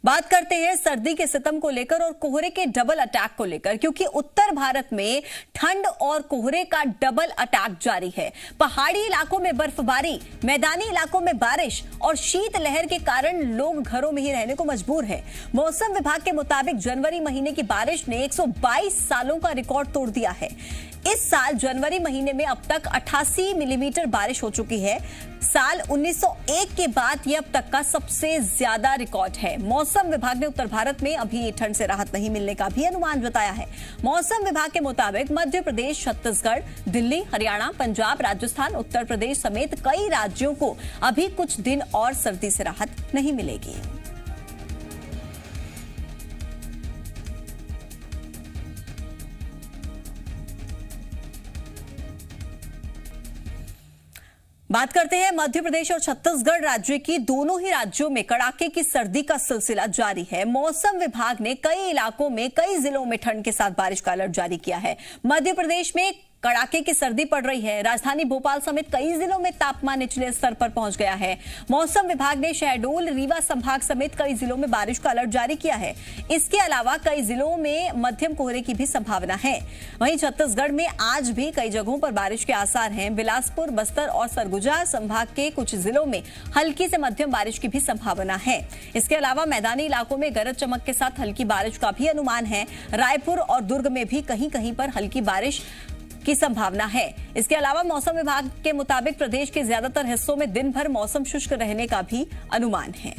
बात करते हैं सर्दी के सितम को लेकर और कोहरे के डबल अटैक को लेकर, क्योंकि उत्तर भारत में ठंड और कोहरे का डबल अटैक जारी है। पहाड़ी इलाकों में बर्फबारी, मैदानी इलाकों में बारिश और शीत लहर के कारण लोग घरों में ही रहने को मजबूर है। मौसम विभाग के मुताबिक जनवरी महीने की बारिश ने 122 सालों का रिकॉर्ड तोड़ दिया है। इस साल जनवरी महीने में अब तक 88 मिलीमीटर बारिश हो चुकी है। साल 1901 के बाद यह अब तक का सबसे ज्यादा रिकॉर्ड है। मौसम विभाग ने उत्तर भारत में अभी ठंड से राहत नहीं मिलने का भी अनुमान जताया है। मौसम विभाग के मुताबिक मध्य प्रदेश, छत्तीसगढ़, दिल्ली, हरियाणा, पंजाब, राजस्थान, उत्तर प्रदेश समेत कई राज्यों को अभी कुछ दिन और सर्दी से राहत नहीं मिलेगी। बात करते हैं मध्य प्रदेश और छत्तीसगढ़ राज्य की। दोनों ही राज्यों में कड़ाके की सर्दी का सिलसिला जारी है। मौसम विभाग ने कई इलाकों में, कई जिलों में ठंड के साथ बारिश का अलर्ट जारी किया है। मध्य प्रदेश में कड़ाके की सर्दी पड़ रही है। राजधानी भोपाल समेत कई जिलों में तापमान निचले स्तर पर पहुंच गया है। मौसम विभाग ने शहडोल, रीवा संभाग समेत कई जिलों में बारिश का अलर्ट जारी किया है। इसके अलावा कई जिलों में मध्यम कोहरे की भी संभावना है। वहीं छत्तीसगढ़ में आज भी कई जगहों पर बारिश के आसार हैं। बिलासपुर, बस्तर और सरगुजा संभाग के कुछ जिलों में हल्की से मध्यम बारिश की भी संभावना है। इसके अलावा मैदानी इलाकों में गरज चमक के साथ हल्की बारिश का भी अनुमान है। रायपुर और दुर्ग में भी कहीं कहीं पर हल्की बारिश की संभावना है। इसके अलावा मौसम विभाग के मुताबिक प्रदेश के ज्यादातर हिस्सों में दिन भर मौसम शुष्क रहने का भी अनुमान है।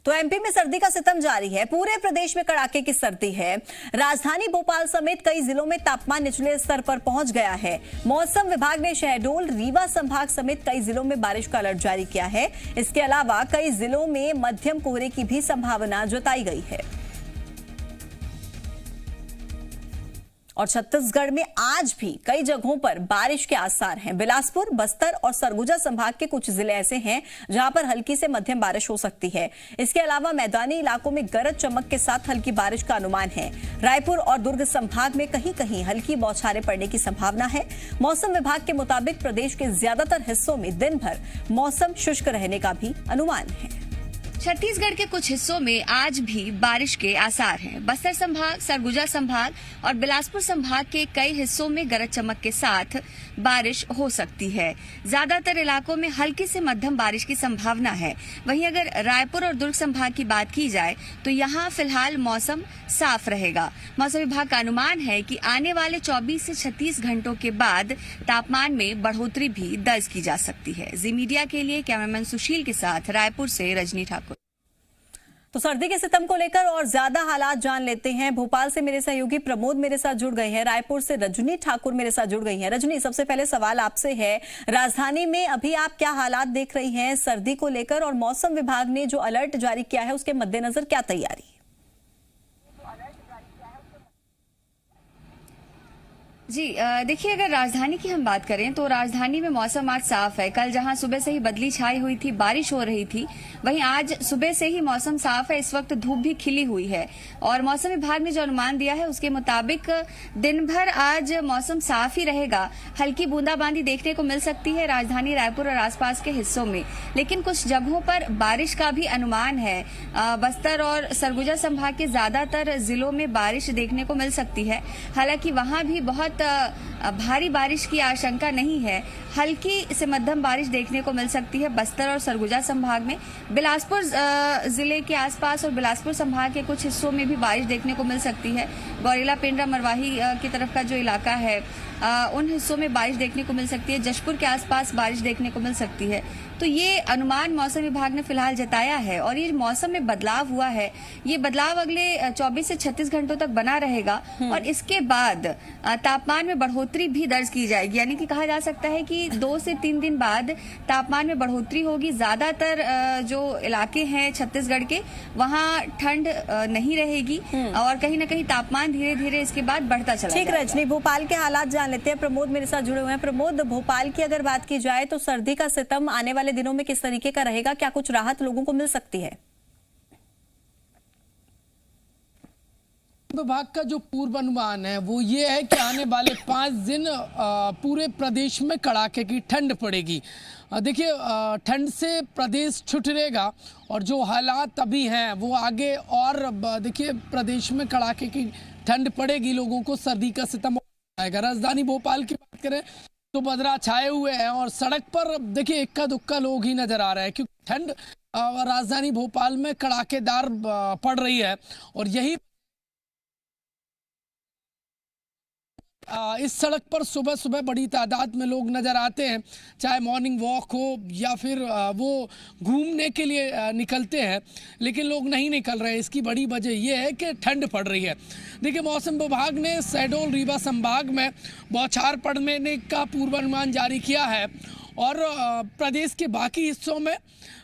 तो एमपी में सर्दी का सितम जारी है। पूरे प्रदेश में कड़ाके की सर्दी है। राजधानी भोपाल समेत कई जिलों में तापमान निचले स्तर पर पहुंच गया है। मौसम विभाग ने शहडोल, रीवा संभाग समेत कई जिलों में बारिश का अलर्ट जारी किया है। इसके अलावा कई जिलों में मध्यम कोहरे की भी संभावना जताई गई है। और छत्तीसगढ़ में आज भी कई जगहों पर बारिश के आसार हैं। बिलासपुर, बस्तर और सरगुजा संभाग के कुछ जिले ऐसे हैं जहां पर हल्की से मध्यम बारिश हो सकती है। इसके अलावा मैदानी इलाकों में गरज चमक के साथ हल्की बारिश का अनुमान है। रायपुर और दुर्ग संभाग में कहीं कहीं हल्की बौछारें पड़ने की संभावना है। मौसम विभाग के मुताबिक प्रदेश के ज्यादातर हिस्सों में दिन भर मौसम शुष्क रहने का भी अनुमान है। छत्तीसगढ़ के कुछ हिस्सों में आज भी बारिश के आसार हैं। बस्तर संभाग, सरगुजा संभाग और बिलासपुर संभाग के कई हिस्सों में गरज चमक के साथ बारिश हो सकती है। ज्यादातर इलाकों में हल्की से मध्यम बारिश की संभावना है। वहीं अगर रायपुर और दुर्ग संभाग की बात की जाए तो यहाँ फिलहाल मौसम साफ रहेगा। मौसम विभाग का अनुमान है कि आने वाले 24 से 36 घंटों के बाद तापमान में बढ़ोतरी भी दर्ज की जा सकती है। जी मीडिया के लिए कैमरामैन सुशील के साथ रायपुर से रजनी ठाकुर। तो सर्दी के सितम को लेकर और ज्यादा हालात जान लेते हैं। भोपाल से मेरे सहयोगी प्रमोद मेरे साथ जुड़ गए हैं। रायपुर से रजनी ठाकुर मेरे साथ जुड़ गई हैं। रजनी, सबसे पहले सवाल आपसे है, राजधानी में अभी आप क्या हालात देख रही हैं सर्दी को लेकर, और मौसम विभाग ने जो अलर्ट जारी किया है उसके मद्देनजर क्या तैयारी? जी देखिए, अगर राजधानी की हम बात करें तो राजधानी में मौसम आज साफ है। कल जहां सुबह से ही बदली छाई हुई थी, बारिश हो रही थी, वहीं आज सुबह से ही मौसम साफ है। इस वक्त धूप भी खिली हुई है और मौसम विभाग ने जो अनुमान दिया है उसके मुताबिक दिन भर आज मौसम साफ ही रहेगा। हल्की बूंदाबांदी देखने को मिल सकती है राजधानी रायपुर और आसपास के हिस्सों में, लेकिन कुछ जगहों पर बारिश का भी अनुमान है। बस्तर और सरगुजा संभाग के ज्यादातर जिलों में बारिश देखने को मिल सकती है। हालांकि वहां भी बहुत भारी बारिश की आशंका नहीं है। हल्की से मध्यम बारिश देखने को मिल सकती है बस्तर और सरगुजा संभाग में। बिलासपुर जिले के आसपास और बिलासपुर संभाग के कुछ हिस्सों में भी बारिश देखने को मिल सकती है। गौरेला, पेंड्रा, मरवाही की तरफ का जो इलाका है उन हिस्सों में बारिश देखने को मिल सकती है। जशपुर के आसपास बारिश देखने को मिल सकती है। तो ये अनुमान मौसम विभाग ने फिलहाल जताया है और ये मौसम में बदलाव हुआ है, ये बदलाव अगले 24 से 36 घंटों तक बना रहेगा और इसके बाद तापमान में बढ़ोतरी भी दर्ज की जाएगी। यानी कि कहा जा सकता है कि 2 से 3 दिन बाद तापमान में बढ़ोतरी होगी। ज्यादातर जो इलाके हैं छत्तीसगढ़ के, वहाँ ठंड नहीं रहेगी और कहीं ना कहीं तापमान धीरे धीरे इसके बाद बढ़ता चला ठीक। रजनी, भोपाल के हालात जान लेते हैं। प्रमोद मेरे साथ जुड़े हुए हैं। प्रमोद, भोपाल की अगर बात की जाए तो सर्दी का सितम आने वाले दिनों में किस तरीके का रहेगा? क्या कुछ राहत लोगों को मिल सकती है? विभाग का जो पूर्वानुमान है वो ये है कि आने वाले 5 दिन पूरे प्रदेश में कड़ाके की ठंड पड़ेगी। देखिए, ठंड से प्रदेश छुटरेगा और जो हालात अभी हैं वो आगे और देखिए प्रदेश में कड़ाके की ठंड पड़ेगी, लोगों को सर्दी का सितम आएगा। राजधानी भोपाल की बात करें तो बदरा छाए हुए हैं और सड़क पर देखिए इक्का दुक्का लोग ही नजर आ रहे हैं, क्योंकि ठंड राजधानी भोपाल में कड़ाकेदार पड़ रही है। और यही इस सड़क पर सुबह सुबह बड़ी तादाद में लोग नज़र आते हैं, चाहे मॉर्निंग वॉक हो या फिर वो घूमने के लिए निकलते हैं, लेकिन लोग नहीं निकल रहे हैं। इसकी बड़ी वजह यह है कि ठंड पड़ रही है। देखिए, मौसम विभाग ने शहडोल रीवा संभाग में बौछार पड़ने का पूर्वानुमान जारी किया है और प्रदेश के बाकी हिस्सों में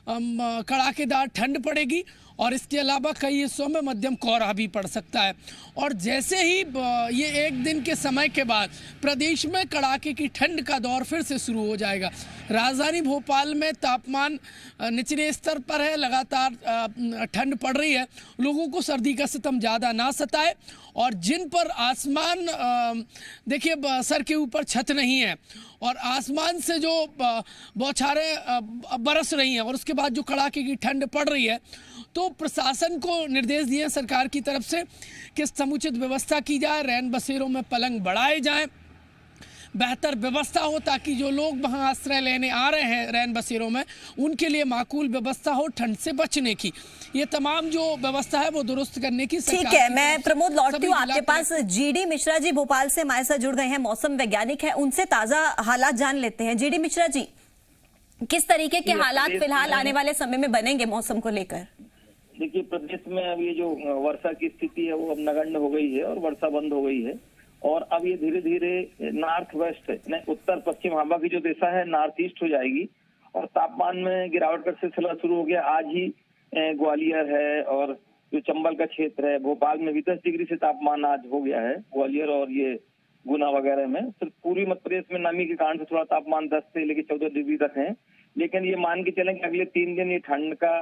कड़ाकेदार ठंड पड़ेगी और इसके अलावा कई हिस्सों में मध्यम कोहरा भी पड़ सकता है। और जैसे ही ये एक दिन के समय के बाद प्रदेश में कड़ाके की ठंड का दौर फिर से शुरू हो जाएगा। राजधानी भोपाल में तापमान निचले स्तर पर है, लगातार ठंड पड़ रही है। लोगों को सर्दी का सितम ज़्यादा ना सताए और जिन पर आसमान देखिए सर के ऊपर छत नहीं है और आसमान से जो बौछारें बरस रही हैं और उसके बाद जो कड़ाके की ठंड पड़ रही है, तो प्रशासन को निर्देश दिए सरकार की तरफ से कि समुचित व्यवस्था की जाए, रैन बसेरों में पलंग बढ़ाए जाएं, बेहतर व्यवस्था हो ताकि जो लोग वहां आश्रय लेने आ रहे हैं रैन बसेरों में, उनके लिए माकूल व्यवस्था हो ठंड से बचने की। ये तमाम जो व्यवस्था है वो दुरुस्त करने की ठीक है। मैं प्रमोद लौटती हूँ आपके पास। जीडी मिश्रा जी भोपाल से हमारे साथ जुड़ गए हैं, मौसम वैज्ञानिक है, उनसे ताजा हालात जान लेते हैं। जीडी मिश्रा जी, किस तरीके के हालात फिलहाल आने वाले समय में बनेंगे मौसम को लेकर? देखिए, प्रदेश में अब ये जो वर्षा की स्थिति है वो अब नगण्य हो गई है और वर्षा बंद हो गई है और अब ये धीरे धीरे नॉर्थ वेस्ट उत्तर पश्चिम हवा की जो दिशा है नॉर्थ ईस्ट हो जाएगी और तापमान में गिरावट का सिलसिला शुरू हो गया। आज ही ग्वालियर है और जो चंबल का क्षेत्र है, भोपाल में भी 10 डिग्री से तापमान आज हो गया है, ग्वालियर और ये गुना वगैरह में। सिर्फ पूर्वी मध्य प्रदेश में नमी के कारण से थोड़ा तापमान 10 से लेकर 14 डिग्री तक है, लेकिन ये मान के चलें कि अगले 3 दिन ये ठंड का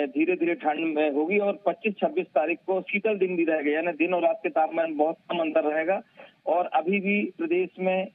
धीरे धीरे ठंड में होगी और 25-26 तारीख को शीतल दिन भी रहेगा, यानी दिन और रात के तापमान बहुत कम अंतर रहेगा। और अभी भी प्रदेश में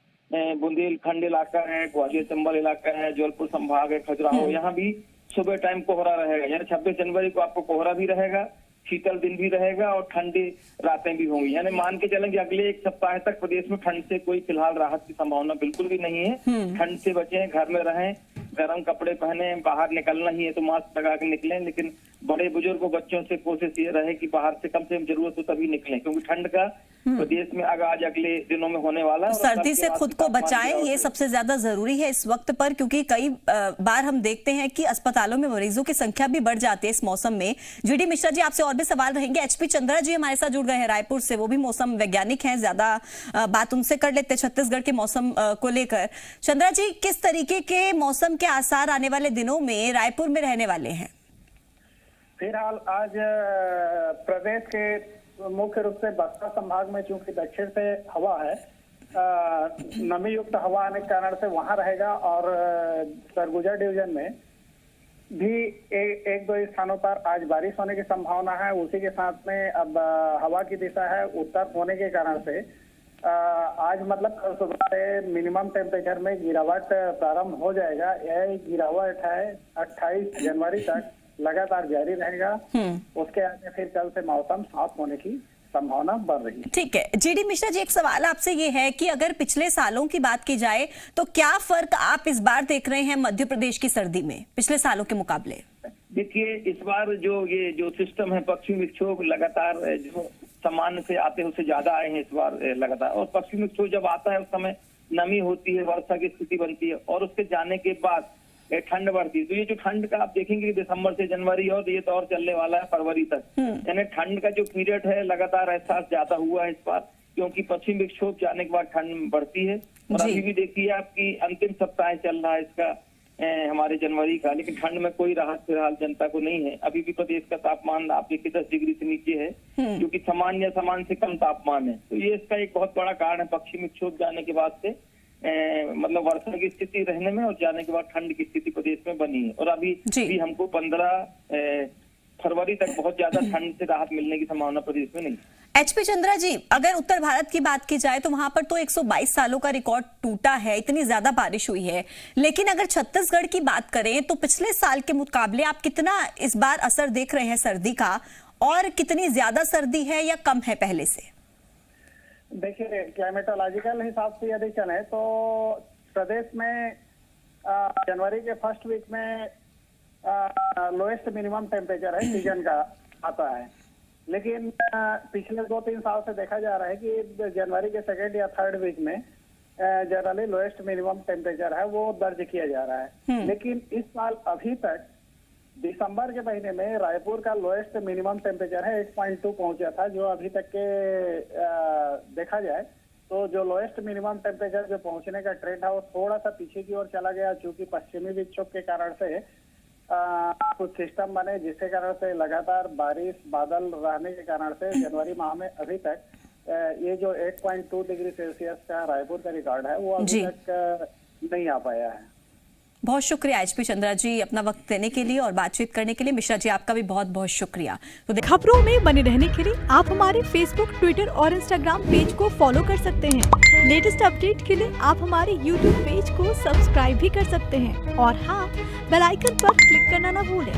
बुंदेलखंड इलाका है, ग्वालियर चंबल इलाका है, जबलपुर संभाग है, खजुराहो, यहाँ भी सुबह टाइम कोहरा रहेगा, यानी 26 जनवरी को आपको कोहरा भी रहेगा, शीतल दिन भी रहेगा और ठंडी रातें भी होंगी। यानी मान के चलें कि अगले 1 सप्ताह तक प्रदेश में ठंड से कोई फिलहाल राहत की संभावना बिल्कुल भी नहीं है। ठंड से बचें, घर में रहें, गर्म कपड़े पहने, बाहर निकलना ही है तो मास्क लगा के निकलें, लेकिन बड़े बुजुर्गों बच्चों से कोशिश ये रहे कि बाहर से कम जरूरत हो तभी निकलें, क्योंकि ठंड का प्रदेश में आज अगले दिनों में होने वाला है। सर्दी से खुद को बचाएं, ये सबसे ज्यादा जरूरी है इस वक्त पर, क्योंकि कई बार हम देखते हैं कि अस्पतालों में मरीजों की संख्या भी बढ़ जाती है इस मौसम में। जीडी मिश्रा जी, आपसे और भी सवाल रहेंगे। एचपी चंद्रा जी हमारे साथ जुड़ गए हैं रायपुर से, वो भी मौसम वैज्ञानिक हैं, ज्यादा बात उनसे कर लेते हैं छत्तीसगढ़ के मौसम को लेकर। चंद्रा जी, किस तरीके के मौसम के आसार आने वाले दिनों में रायपुर में रहने वाले हैं? फिलहाल आज प्रदेश के मुख्य रूप से बस्तर संभाग में चूंकि दक्षिण से हवा है, नमी युक्त हवा आने के कारण से वहां रहेगा और सरगुजा डिवीजन में भी एक दो स्थानों पर आज बारिश होने की संभावना है। उसी के साथ में अब हवा की दिशा है उत्तर होने के कारण से आज मतलब कल सुबह से मिनिमम टेम्परेचर में गिरावट प्रारंभ हो जाएगा। यह गिरावट है 28 जनवरी तक लगातार जारी रहेगा। उसके आगे फिर कल से मौसम साफ होने की संभावना बढ़ रही है। ठीक है। जीडी मिश्रा जी, एक सवाल आपसे ये है कि अगर पिछले सालों की बात की जाए तो क्या फर्क आप इस बार देख रहे हैं मध्य प्रदेश की सर्दी में पिछले सालों के मुकाबले? देखिए, इस बार जो सिस्टम है पश्चिमी विक्षोभ लगातार जो सामान्य से आते हैं उससे ज्यादा आए हैं इस बार लगातार। और पश्चिमी विक्षोभ जब आता है उस समय नमी होती है, वर्षा की स्थिति बनती है और उसके जाने के बाद ठंड बढ़ती है। तो ये जो ठंड का आप देखेंगे दिसंबर से जनवरी और ये दौर चलने वाला है फरवरी तक, यानी ठंड का जो पीरियड है लगातार एहसास ज्यादा हुआ है इस बार, क्योंकि पश्चिम विक्षोभ जाने के बाद ठंड बढ़ती है। और अभी भी देखिए आपकी अंतिम सप्ताह चल रहा है इसका हमारे जनवरी का, लेकिन ठंड में कोई राहत फिलहाल जनता को नहीं है। अभी भी प्रदेश का तापमान आप देखिए 10 डिग्री से नीचे है, जो कि सामान्य से कम तापमान है। तो ये इसका एक बहुत बड़ा कारण है पश्चिमी विक्षोभ जाने के बाद से मतलब वर्षा की स्थिति रहने में और जाने के बाद ठंड की स्थिति प्रदेश में बनी है। और अभी भी हमको 15 फरवरी तक बहुत ज्यादा ठंड से राहत मिलने की संभावना प्रदेश में नहीं। HP चंद्रा जी, अगर उत्तर भारत की बात की जाए तो वहां पर तो 122 सालों का रिकॉर्ड टूटा है, इतनी ज्यादा बारिश हुई है। लेकिन अगर छत्तीसगढ़ की बात करें तो पिछले साल के मुकाबले आप कितना इस बार असर देख रहे हैं सर्दी का, और कितनी ज्यादा सर्दी है या कम है पहले से? देखिए, क्लाइमेटोलॉजिकल हिसाब से यदि चले तो प्रदेश में जनवरी के फर्स्ट वीक में लोएस्ट मिनिमम टेम्परेचर है सीजन का आता है, लेकिन पिछले 2-3 साल से देखा जा रहा है कि जनवरी के सेकेंड या थर्ड वीक में जनरली लोएस्ट मिनिमम टेम्परेचर है वो दर्ज किया जा रहा है। लेकिन इस साल अभी तक दिसंबर के महीने में रायपुर का लोएस्ट मिनिमम टेम्परेचर है 8.2 पहुंचा था, जो अभी तक के देखा जाए तो जो लोएस्ट मिनिमम टेम्परेचर जो पहुंचने का ट्रेंड है वो थोड़ा सा पीछे की ओर चला गया, क्योंकि पश्चिमी विक्षोभ के कारण से कुछ सिस्टम बने, जिसके कारण से लगातार बारिश बादल रहने के कारण से जनवरी माह में अभी तक ये जो 8.2 डिग्री सेल्सियस का रायपुर का रिकॉर्ड है वो अभी तक नहीं आ पाया है। बहुत शुक्रिया HP चंद्रा जी अपना वक्त देने के लिए और बातचीत करने के लिए। मिश्रा जी, आपका भी बहुत बहुत शुक्रिया। तो खबरों में बने रहने के लिए आप हमारे फेसबुक, ट्विटर और इंस्टाग्राम पेज को फॉलो कर सकते हैं। लेटेस्ट अपडेट के लिए आप हमारे यूट्यूब पेज को सब्सक्राइब भी कर सकते हैं और हाँ, बेल आइकन पर क्लिक करना ना भूलें।